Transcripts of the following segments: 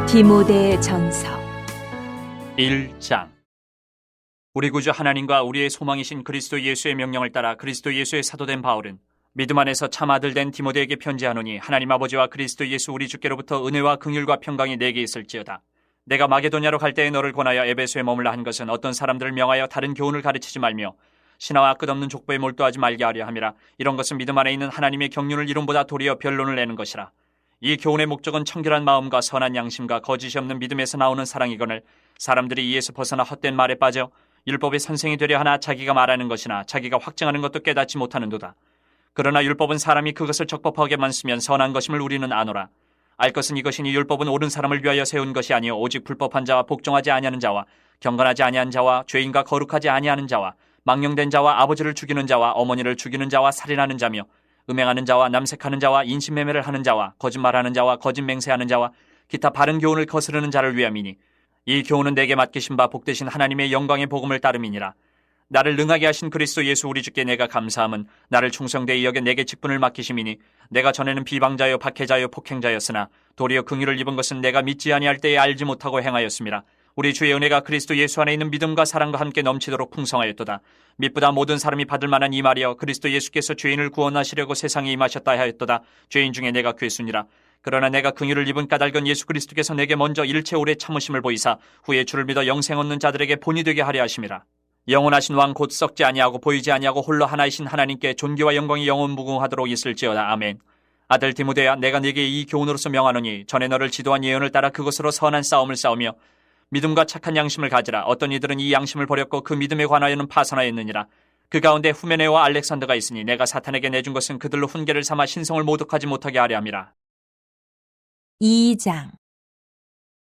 디모데 전서 1장. 우리 구주 하나님과 우리의 소망이신 그리스도 예수의 명령을 따라 그리스도 예수의 사도된 바울은 믿음 안에서 참 아들 된 디모데에게 편지하노니 하나님 아버지와 그리스도 예수 우리 주께로부터 은혜와 긍휼과 평강이 내게 있을지어다. 내가 마게도냐로 갈 때에 너를 권하여 에베소에 머물라 한 것은 어떤 사람들을 명하여 다른 교훈을 가르치지 말며 신하와 끝없는 족보에 몰두하지 말게 하려 함이라. 이런 것은 믿음 안에 있는 하나님의 경륜을 이론보다 도리어 변론을 내는 것이라. 이 교훈의 목적은 청결한 마음과 선한 양심과 거짓이 없는 믿음에서 나오는 사랑이거늘 사람들이 이에서 벗어나 헛된 말에 빠져 율법의 선생이 되려 하나 자기가 말하는 것이나 자기가 확증하는 것도 깨닫지 못하는도다. 그러나 율법은 사람이 그것을 적법하게만 쓰면 선한 것임을 우리는 아노라. 알 것은 이것이니 율법은 옳은 사람을 위하여 세운 것이 아니요 오직 불법한 자와 복종하지 아니하는 자와 경건하지 아니한 자와 죄인과 거룩하지 아니하는 자와 망령된 자와 아버지를 죽이는 자와 어머니를 죽이는 자와 살인하는 자며 음행하는 자와 남색하는 자와 인신매매를 하는 자와 거짓말하는 자와 거짓 맹세하는 자와 기타 바른 교훈을 거스르는 자를 위함이니 이 교훈은 내게 맡기신 바 복되신 하나님의 영광의 복음을 따름이니라. 나를 능하게 하신 그리스도 예수 우리 주께 내가 감사함은 나를 충성되이 여겨 내게 직분을 맡기심이니 내가 전에는 비방자요 박해자요 폭행자였으나 도리어 긍휼을 입은 것은 내가 믿지 아니할 때에 알지 못하고 행하였음이라. 우리 주의 은혜가 그리스도 예수 안에 있는 믿음과 사랑과 함께 넘치도록 풍성하였도다. mit보다 모든 사람이 받을 만한 이 말이여 그리스도 예수께서 죄인을 구원하시려고 세상에 임하셨다 하였도다. 죄인 중에 내가 괴순이라. 그러나 내가 긍휼을 입은 까닭은 예수 그리스도께서 내게 먼저 일체 오래 참으심을 보이사 후에 주를 믿어 영생 얻는 자들에게 본이 되게 하려 하심이라. 영원하신 왕 곧 썩지 아니하고 보이지 아니하고 홀로 하나이신 하나님께 존귀와 영광이 영원무궁하도록 있을지어다. 아멘. 아들 디모데야, 내가 네게 이 교훈으로서 명하노니 전에 너를 지도한 예언을 따라 그것으로 선한 싸움을 싸우며 믿음과 착한 양심을 가지라. 어떤 이들은 이 양심을 버렸고 그 믿음에 관하여는 파선하였느니라. 그 가운데 후메네와 알렉산더가 있으니 내가 사탄에게 내준 것은 그들로 훈계를 삼아 신성을 모독하지 못하게 하려 함이라. 2장.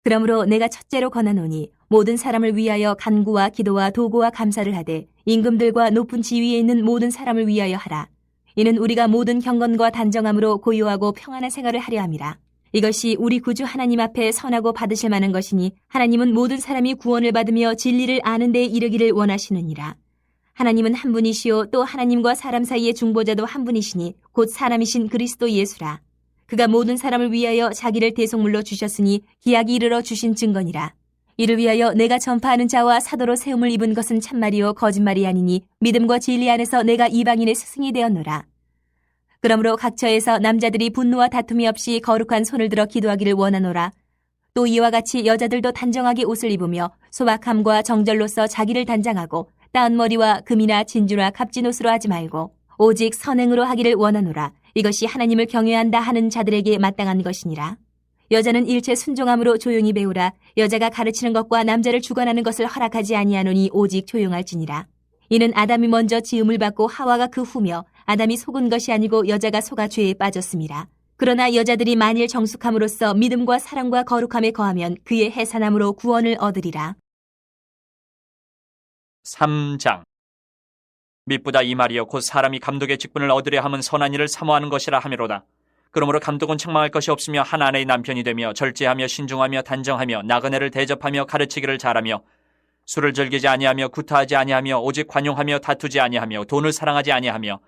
그러므로 내가 첫째로 권하노니 모든 사람을 위하여 간구와 기도와 도구와 감사를 하되 임금들과 높은 지위에 있는 모든 사람을 위하여 하라. 이는 우리가 모든 경건과 단정함으로 고요하고 평안한 생활을 하려 함이라. 이것이 우리 구주 하나님 앞에 선하고 받으실 만한 것이니 하나님은 모든 사람이 구원을 받으며 진리를 아는 데 이르기를 원하시느니라. 하나님은 한 분이시요 또 하나님과 사람 사이의 중보자도 한 분이시니 곧 사람이신 그리스도 예수라. 그가 모든 사람을 위하여 자기를 대속물로 주셨으니 기약이 이르러 주신 증거니라. 이를 위하여 내가 전파하는 자와 사도로 세움을 입은 것은 참말이요 거짓말이 아니니 믿음과 진리 안에서 내가 이방인의 스승이 되었노라. 그러므로 각처에서 남자들이 분노와 다툼이 없이 거룩한 손을 들어 기도하기를 원하노라. 또 이와 같이 여자들도 단정하게 옷을 입으며 소박함과 정절로서 자기를 단장하고 따은 머리와 금이나 진주나 값진 옷으로 하지 말고 오직 선행으로 하기를 원하노라. 이것이 하나님을 경외한다 하는 자들에게 마땅한 것이니라. 여자는 일체 순종함으로 조용히 배우라. 여자가 가르치는 것과 남자를 주관하는 것을 허락하지 아니하노니 오직 조용할지니라. 이는 아담이 먼저 지음을 받고 하와가 그 후며 아담이 속은 것이 아니고 여자가 속아 죄에 빠졌음이라. 그러나 여자들이 만일 정숙함으로써 믿음과 사랑과 거룩함에 거하면 그의 해산함으로 구원을 얻으리라. 3장. mit보다 이 말이여 곧 사람이 감독의 직분을 얻으려 함은 선한 일을 사모하는 것이라 하미로다. 그러므로 감독은 책망할 것이 없으며 한 아내의 남편이 되며 절제하며 신중하며 단정하며 나그네를 대접하며 가르치기를 잘하며 술을 즐기지 아니하며 구타하지 아니하며 오직 관용하며 다투지 아니하며 돈을 사랑하지 아니하며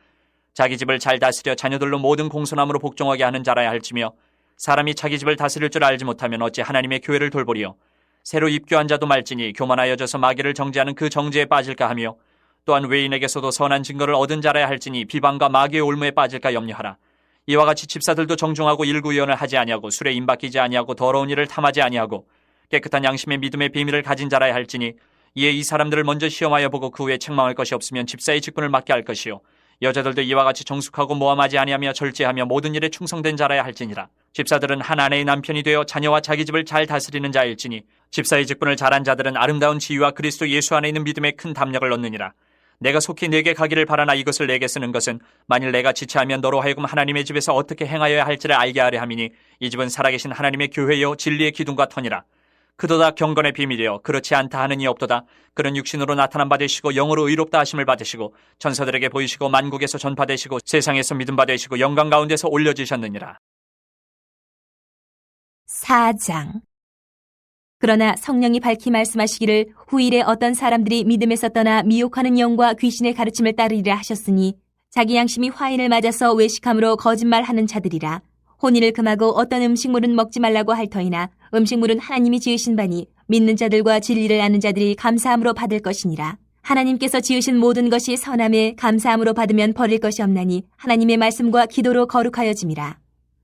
자기 집을 잘 다스려 자녀들로 모든 공손함으로 복종하게 하는 자라야 할지며 사람이 자기 집을 다스릴 줄 알지 못하면 어찌 하나님의 교회를 돌보리요. 새로 입교한 자도 말지니 교만하여져서 마귀를 정죄하는 그 정죄에 빠질까 하며 또한 외인에게서도 선한 증거를 얻은 자라야 할지니 비방과 마귀의 올무에 빠질까 염려하라. 이와 같이 집사들도 정중하고 일구의언을 하지 아니하고 술에 임박이지 아니하고 더러운 일을 탐하지 아니하고 깨끗한 양심의 믿음의 비밀을 가진 자라야 할지니 이에 이 사람들을 먼저 시험하여 보고 그 후에 책망할 것이 없으면 집사의 직분을 맡게 할 것이요. 여자들도 이와 같이 정숙하고 모함하지 아니하며 절제하며 모든 일에 충성된 자라야 할지니라. 집사들은 한 아내의 남편이 되어 자녀와 자기 집을 잘 다스리는 자일지니 집사의 직분을 잘한 자들은 아름다운 지위와 그리스도 예수 안에 있는 믿음에 큰 담력을 얻느니라. 내가 속히 내게 가기를 바라나 이것을 내게 쓰는 것은 만일 내가 지체하면 너로 하여금 하나님의 집에서 어떻게 행하여야 할지를 알게 하려 함이니 이 집은 살아계신 하나님의 교회요 진리의 기둥과 터니라. 그도다 경건의 비밀이여 그렇지 않다 하는 이 없도다. 그는 육신으로 나타난 바 되시고 영으로 의롭다 하심을 받으시고 천사들에게 보이시고 만국에서 전파되시고 세상에서 믿음 받으시고 영광 가운데서 올려지셨느니라. 4장. 그러나 성령이 밝히 말씀하시기를 후일에 어떤 사람들이 믿음에서 떠나 미혹하는 영과 귀신의 가르침을 따르리라 하셨으니 자기 양심이 화인을 맞아서 외식함으로 거짓말하는 자들이라. 혼인을 금하고 어떤 음식물은 먹지 말라고 할 터이나 음식물은 하나님이 지으신 바니 믿는 자들과 진리를 아는 자들이 감사함으로 받을 것이니라. 하나님께서 지으신 모든 것이 선함에 감사함으로 받으면 버릴 것이 없나니 하나님의 말씀과 기도로 거룩하여짐이라.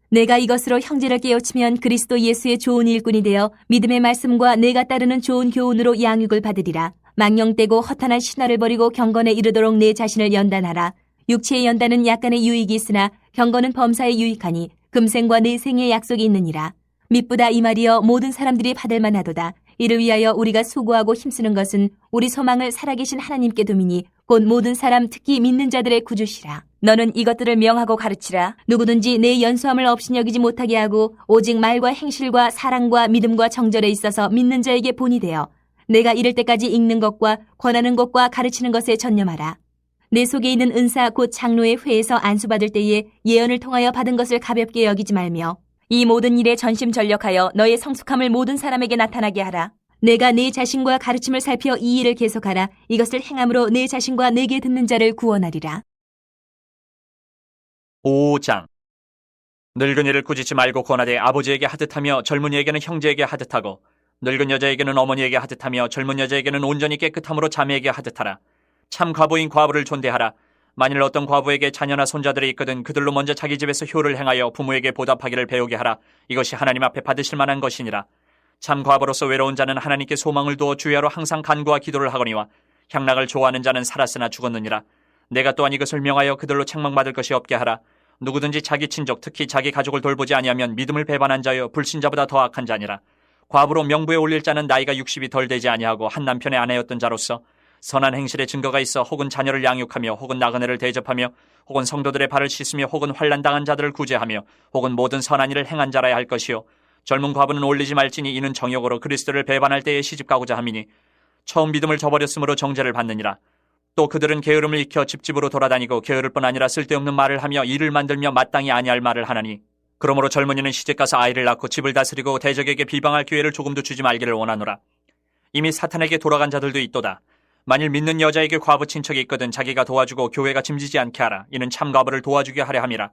내가 이것으로 형제를 깨우치면 그리스도 예수의 좋은 일꾼이 되어 믿음의 말씀과 내가 따르는 좋은 교훈으로 양육을 받으리라. 망령되고 허탄한 신화를 버리고 경건에 이르도록 내 자신을 연단하라. 육체의 연단은 약간의 유익이 있으나 경건은 범사에 유익하니 금생과 내생의 약속이 있느니라. 미쁘다 이 말이여 모든 사람들이 받을 만하도다. 이를 위하여 우리가 수고하고 힘쓰는 것은 우리 소망을 살아계신 하나님께 두미니 곧 모든 사람 특히 믿는 자들의 구주시라. 너는 이것들을 명하고 가르치라. 누구든지 내 연수함을 없이 여기지 못하게 하고 오직 말과 행실과 사랑과 믿음과 정절에 있어서 믿는 자에게 본이 되어 내가 이를 때까지 읽는 것과 권하는 것과 가르치는 것에 전념하라. 내 속에 있는 은사 곧 장로의 회에서 안수받을 때에 예언을 통하여 받은 것을 가볍게 여기지 말며 이 모든 일에 전심전력하여 너의 성숙함을 모든 사람에게 나타나게 하라. 내가 내 자신과 가르침을 살펴 이 일을 계속하라. 이것을 행함으로 내 자신과 내게 듣는 자를 구원하리라. 5장. 늙은이를 꾸짖지 말고 권하되 아버지에게 하듯하며 젊은이에게는 형제에게 하듯하고 늙은 여자에게는 어머니에게 하듯하며 젊은 여자에게는 온전히 깨끗함으로 자매에게 하듯하라. 참 과부인 과부를 존대하라. 만일 어떤 과부에게 자녀나 손자들이 있거든 그들로 먼저 자기 집에서 효를 행하여 부모에게 보답하기를 배우게 하라. 이것이 하나님 앞에 받으실 만한 것이니라. 참 과부로서 외로운 자는 하나님께 소망을 두어 주야로 항상 간구와 기도를 하거니와 향락을 좋아하는 자는 살았으나 죽었느니라. 내가 또한 이것을 명하여 그들로 책망받을 것이 없게 하라. 누구든지 자기 친족 특히 자기 가족을 돌보지 아니하면 믿음을 배반한 자여 불신자보다 더 악한 자니라. 과부로 명부에 올릴 자는 나이가 60이 덜 되지 아니하고 한 남편의 아내였던 자로서 선한 행실의 증거가 있어 혹은 자녀를 양육하며 혹은 나그네를 대접하며 혹은 성도들의 발을 씻으며 혹은 환난당한 자들을 구제하며 혹은 모든 선한 일을 행한 자라야 할 것이요 젊은 과부는 올리지 말지니 이는 정욕으로 그리스도를 배반할 때에 시집가고자 함이니 처음 믿음을 저버렸으므로 정죄를 받느니라. 또 그들은 게으름을 익혀 집집으로 돌아다니고 게으를 뿐 아니라 쓸데없는 말을 하며 일을 만들며 마땅히 아니할 말을 하나니 그러므로 젊은이는 시집가서 아이를 낳고 집을 다스리고 대적에게 비방할 기회를 조금도 주지 말기를 원하노라. 이미 사탄에게 돌아간 자들도 있도다. 만일 믿는 여자에게 과부 친척이 있거든 자기가 도와주고 교회가 짐지지 않게 하라. 이는 참 과부를 도와주게 하려 함이라.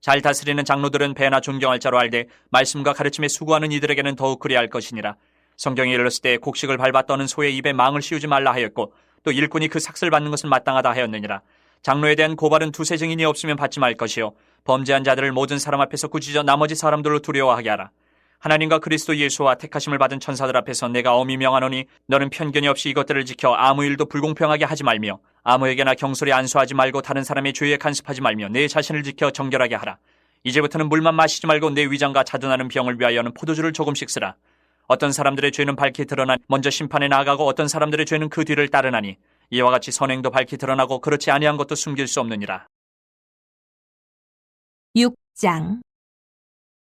잘 다스리는 장로들은 배나 존경할 자로 알되 말씀과 가르침에 수고하는 이들에게는 더욱 그리할 것이니라. 성경에 이르렀을 때 곡식을 밟아 떠는 소의 입에 망을 씌우지 말라 하였고 또 일꾼이 그 삭슬 받는 것은 마땅하다 하였느니라. 장로에 대한 고발은 두세 증인이 없으면 받지 말 것이요 범죄한 자들을 모든 사람 앞에서 꾸짖어 나머지 사람들로 두려워하게 하라. 하나님과 그리스도 예수와 택하심을 받은 천사들 앞에서 내가 엄히 명하노니 너는 편견이 없이 이것들을 지켜 아무 일도 불공평하게 하지 말며 아무에게나 경솔히 안수하지 말고 다른 사람의 죄에 간섭하지 말며 내 자신을 지켜 정결하게 하라. 이제부터는 물만 마시지 말고 내 위장과 자든하는 병을 위하여는 포도주를 조금씩 쓰라. 어떤 사람들의 죄는 밝히 드러나 먼저 심판에 나아가고 어떤 사람들의 죄는 그 뒤를 따르나니 이와 같이 선행도 밝히 드러나고 그렇지 아니한 것도 숨길 수 없느니라. 6장.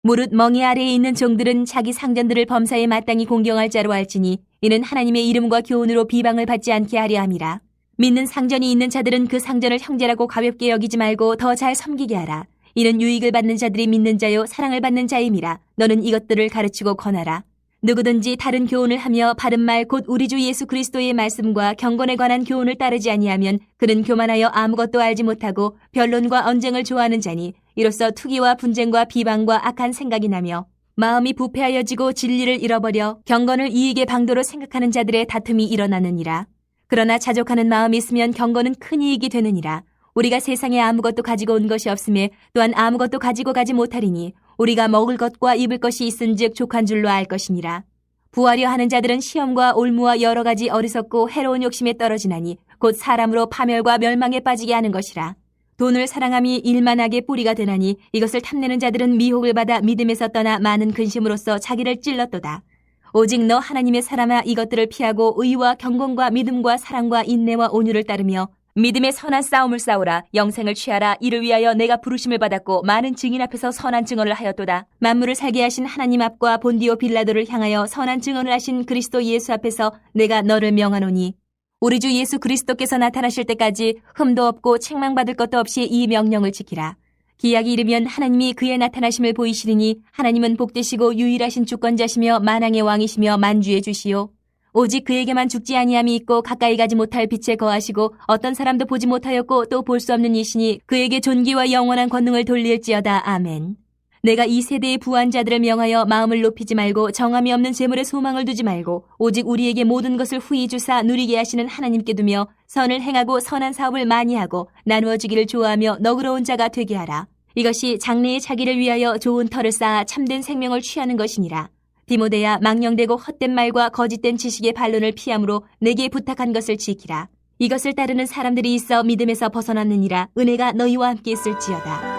무릇 멍에 아래에 있는 종들은 자기 상전들을 범사에 마땅히 공경할 자로 할지니 이는 하나님의 이름과 교훈으로 비방을 받지 않게 하려 함이라. 믿는 상전이 있는 자들은 그 상전을 형제라고 가볍게 여기지 말고 더 잘 섬기게 하라. 이는 유익을 받는 자들이 믿는 자요 사랑을 받는 자임이라. 너는 이것들을 가르치고 권하라. 누구든지 다른 교훈을 하며 바른 말 곧 우리 주 예수 그리스도의 말씀과 경건에 관한 교훈을 따르지 아니하면 그는 교만하여 아무것도 알지 못하고 변론과 언쟁을 좋아하는 자니 이로써 투기와 분쟁과 비방과 악한 생각이 나며 마음이 부패하여지고 진리를 잃어버려 경건을 이익의 방도로 생각하는 자들의 다툼이 일어나느니라. 그러나 자족하는 마음이 있으면 경건은 큰 이익이 되느니라. 우리가 세상에 아무것도 가지고 온 것이 없음에 또한 아무것도 가지고 가지 못하리니 우리가 먹을 것과 입을 것이 있은즉 족한 줄로 알 것이니라. 부하려 하는 자들은 시험과 올무와 여러 가지 어리석고 해로운 욕심에 떨어지나니 곧 사람으로 파멸과 멸망에 빠지게 하는 것이라. 돈을 사랑함이 일만하게 뿌리가 되나니 이것을 탐내는 자들은 미혹을 받아 믿음에서 떠나 많은 근심으로써 자기를 찔렀도다. 오직 너 하나님의 사람아 이것들을 피하고 의와 경건과 믿음과 사랑과 인내와 온유를 따르며 믿음의 선한 싸움을 싸우라. 영생을 취하라. 이를 위하여 내가 부르심을 받았고 많은 증인 앞에서 선한 증언을 하였도다. 만물을 살게 하신 하나님 앞과 본디오 빌라도를 향하여 선한 증언을 하신 그리스도 예수 앞에서 내가 너를 명하노니 우리 주 예수 그리스도께서 나타나실 때까지 흠도 없고 책망받을 것도 없이 이 명령을 지키라. 기약이 이르면 하나님이 그의 나타나심을 보이시리니 하나님은 복되시고 유일하신 주권자시며 만왕의 왕이시며 만주의 주시오. 오직 그에게만 죽지 아니함이 있고 가까이 가지 못할 빛에 거하시고 어떤 사람도 보지 못하였고 또 볼 수 없는 이시니 그에게 존귀와 영원한 권능을 돌릴지어다. 아멘. 내가 이 세대의 부한 자들을 명하여 마음을 높이지 말고 정함이 없는 재물에 소망을 두지 말고 오직 우리에게 모든 것을 후히 주사 누리게 하시는 하나님께 두며 선을 행하고 선한 사업을 많이 하고 나누어 주기를 좋아하며 너그러운 자가 되게 하라. 이것이 장래의 자기를 위하여 좋은 터를 쌓아 참된 생명을 취하는 것이니라. 디모데야, 망령되고 헛된 말과 거짓된 지식의 반론을 피함으로 내게 부탁한 것을 지키라. 이것을 따르는 사람들이 있어 믿음에서 벗어났느니라. 은혜가 너희와 함께 있을지어다.